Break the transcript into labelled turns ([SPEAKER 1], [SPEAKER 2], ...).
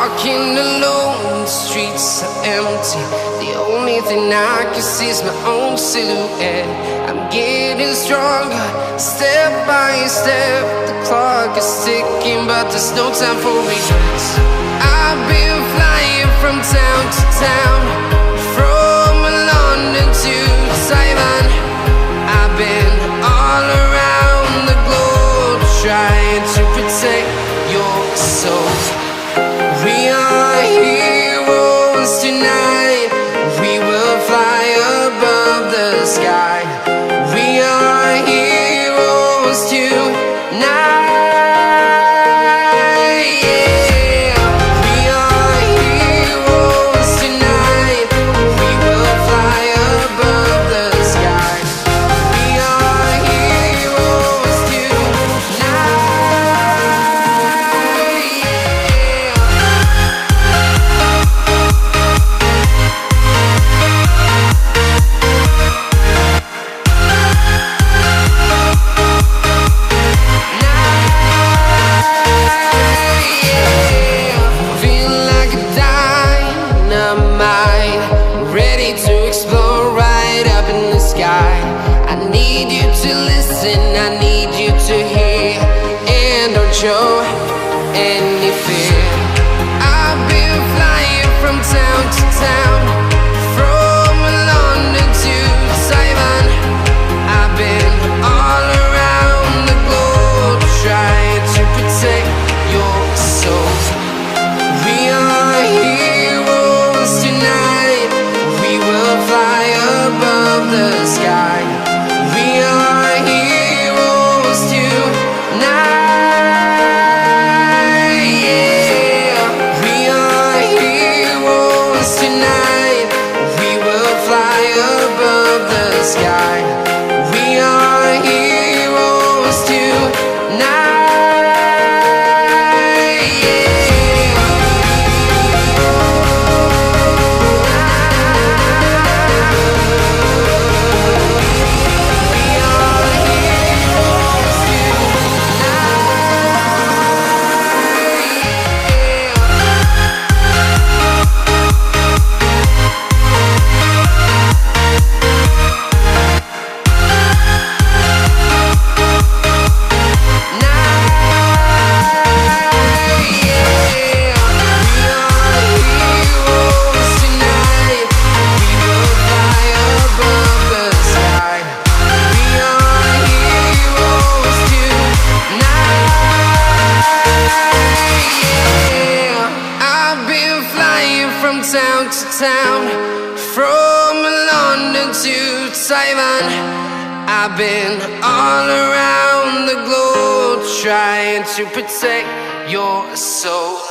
[SPEAKER 1] walking alone, the streets are empty. The only thing I can see is my own silhouette. I'm getting stronger, step by step. The clock is ticking, but there's no time for regrets. I've been flying from town to town, from London to Taiwan. I've been all around the globe, trying to protect your soul. We are heroes tonight. We will fly above the sky. We are heroes tonight. Show any fear. I've been flying from town to town, from London to Taiwan. I've been all around the globe, trying to protect your soul. We are heroes tonight. We will fly above the sky. We are heroes tonight. From London to Taiwan, I've been all around the globe, trying to protect your soul.